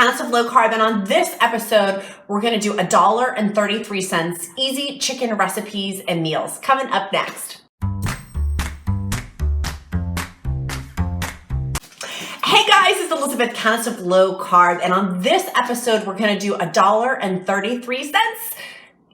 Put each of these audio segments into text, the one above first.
Countess of Low Carb, and on this episode, we're gonna do $1.33 easy chicken recipes and meals. Coming up next. Hey guys, it's Elizabeth, Countess of Low Carb, and on this episode, we're gonna do $1.33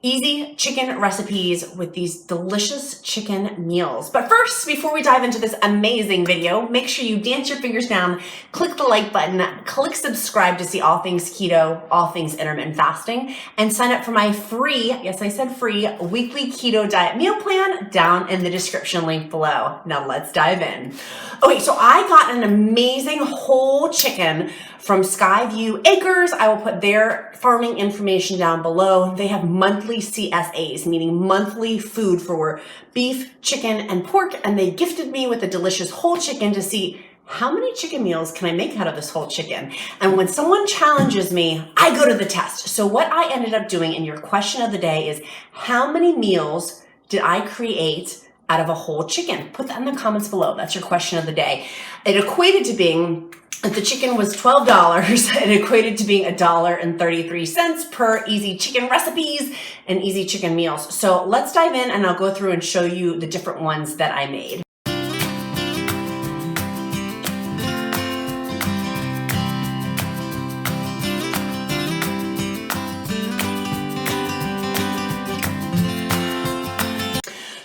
easy chicken recipes with these delicious chicken meals. But first, before we dive into this amazing video, make sure you dance your fingers down, click the like button, click subscribe to see all things keto, all things intermittent fasting, and sign up for my free, yes, I said free, weekly keto diet meal plan down in the description link below. Now let's dive in. Okay, so I got an amazing whole chicken from Skyview Acres. I will put their farming information down below. They have monthly CSAs, meaning monthly food for beef, chicken, and pork, and they gifted me with a delicious whole chicken to see how many chicken meals can I make out of this whole chicken? And when someone challenges me, I go to the test. So what I ended up doing, and your question of the day is, how many meals did I create out of a whole chicken? Put that in the comments below. That's your question of the day. It equated to being, if the chicken was $12, it equated to being $1.33 per easy chicken recipes and easy chicken meals. So let's dive in and I'll go through and show you the different ones that I made.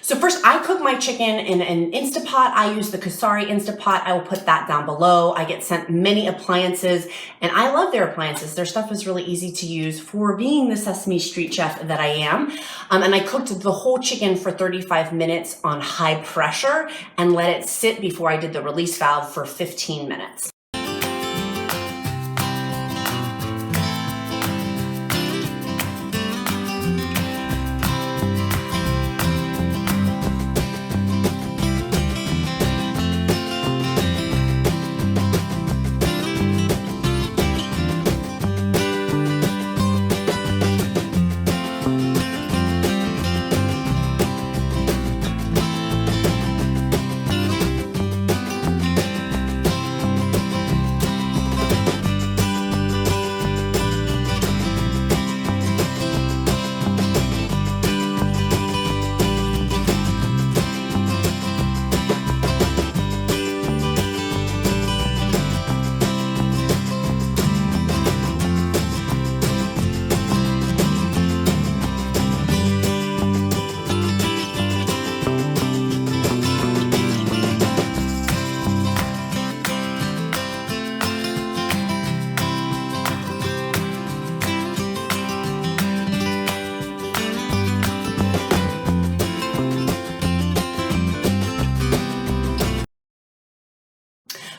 So first, I cook my chicken in an Instant Pot. I use the Cosori Instant Pot. I will put that down below. I get sent many appliances, and I love their appliances. Their stuff is really easy to use for being the Sesame Street chef that I am. And I cooked the whole chicken for 35 minutes on high pressure and let it sit before I did the release valve for 15 minutes.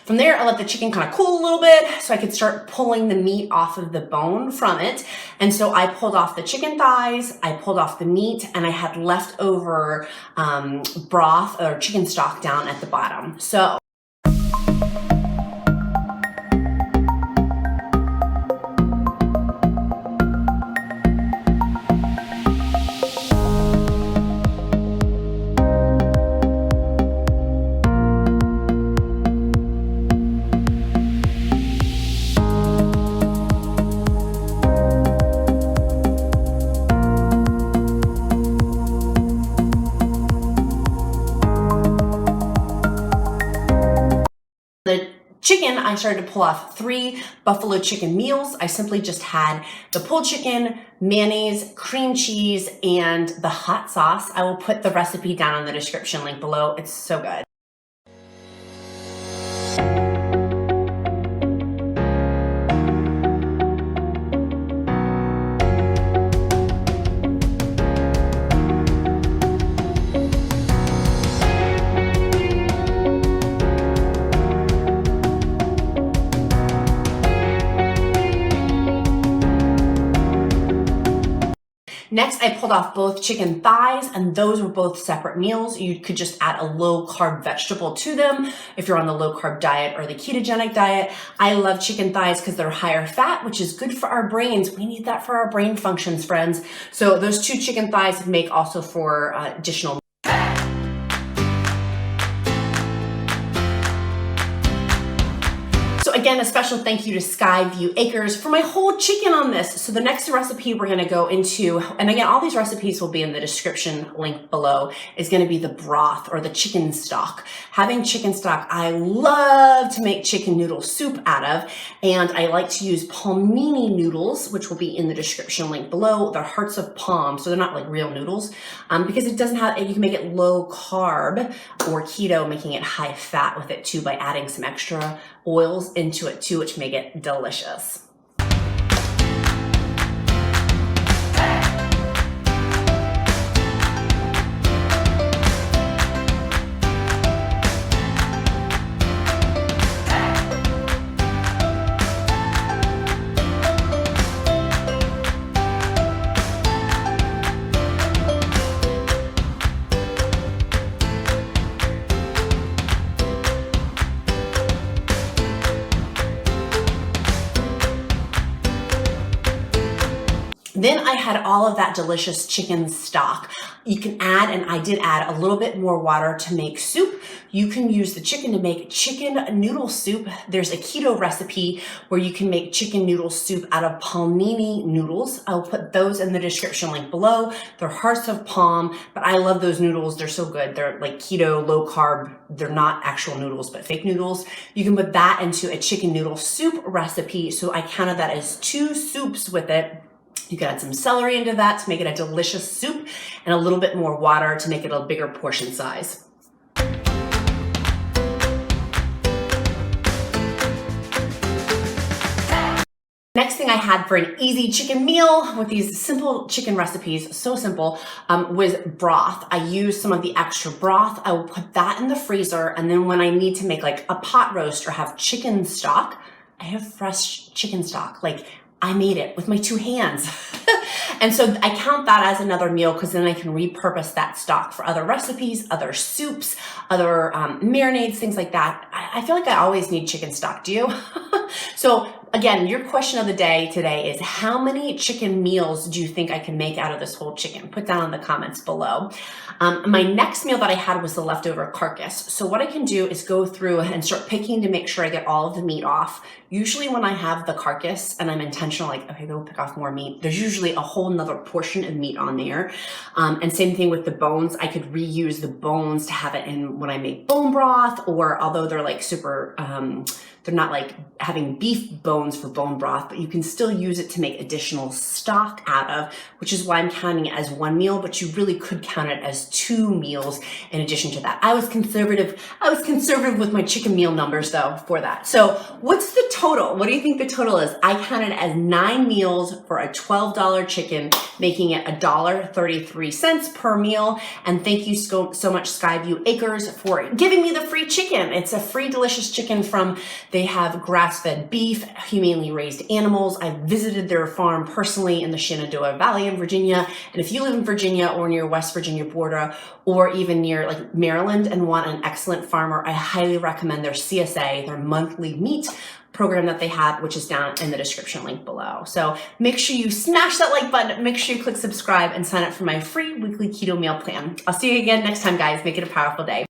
From there, I let the chicken kind of cool a little bit so I could start pulling the meat off of the bone from it. And so I pulled off the chicken thighs, I pulled off the meat, and I had leftover broth or chicken stock down at the bottom. So the chicken, I started to pull off 3 buffalo chicken meals. I simply just had the pulled chicken, mayonnaise, cream cheese, and the hot sauce. I will put the recipe down in the description link below. It's so good. Next, I pulled off both chicken thighs, and those were both separate meals. You could just add a low-carb vegetable to them if you're on the low-carb diet or the ketogenic diet. I love chicken thighs because they're higher fat, which is good for our brains. We need that for our brain functions, friends. So those 2 chicken thighs make also for additional. So again, again, a special thank you to Skyview Acres for my whole chicken on this. So the next recipe we're gonna go into, and again, all these recipes will be in the description link below, is gonna be the broth or the chicken stock. Having chicken stock, I love to make chicken noodle soup out of, and I like to use Palmini noodles, which will be in the description link below. They're hearts of palm, so they're not like real noodles, because it doesn't have, you can make it low carb or keto, making it high fat with it too by adding some extra oils into it too, which make it delicious. Then I had all of that delicious chicken stock. You can add, and I did add a little bit more water to make soup. You can use the chicken to make chicken noodle soup. There's a keto recipe where you can make chicken noodle soup out of Palmini noodles. I'll put those in the description link below. They're hearts of palm, but I love those noodles. They're so good. They're like keto, low carb. They're not actual noodles, but fake noodles. You can put that into a chicken noodle soup recipe. So I counted that as 2 soups with it. You can add some celery into that to make it a delicious soup and a little bit more water to make it a bigger portion size. Next thing I had for an easy chicken meal with these simple chicken recipes, so simple, was broth. I used some of the extra broth. I will put that in the freezer, and then when I need to make like a pot roast or have chicken stock, I have fresh chicken stock. Like, I made it with my 2 hands. And so I count that as another meal because then I can repurpose that stock for other recipes, other soups, other marinades, things like that. I feel like I always need chicken stock. Do you? So again, your question of the day today is, how many chicken meals do you think I can make out of this whole chicken? Put down in the comments below. My next meal that I had was the leftover carcass. So what I can do is go through and start picking to make sure I get all of the meat off. Usually when I have the carcass and I'm intentional, like, okay, go pick off more meat, there's usually a whole nother portion of meat on there. And same thing with the bones. I could reuse the bones to have it in when I make bone broth, or although they're like super, they're not like having beef bones for bone broth, but you can still use it to make additional stock out of, which is why I'm counting it as 1 meal, but you really could count it as 2 meals in addition to that. I was conservative with my chicken meal numbers though for that. So what's the total? What do you think the total is? I counted as 9 meals for a $12 chicken, making it $1.33 per meal. And thank you so much, Skyview Acres, for giving me the free chicken. It's a free delicious chicken from, they have grass-fed beef, humanely raised animals. I visited their farm personally in the Shenandoah Valley in Virginia. And if you live in Virginia or near West Virginia border, or even near like Maryland and want an excellent farmer, I highly recommend their CSA, their monthly meat program that they have, which is down in the description link below. So make sure you smash that like button, make sure you click subscribe and sign up for my free weekly keto meal plan. I'll see you again next time, guys. Make it a powerful day.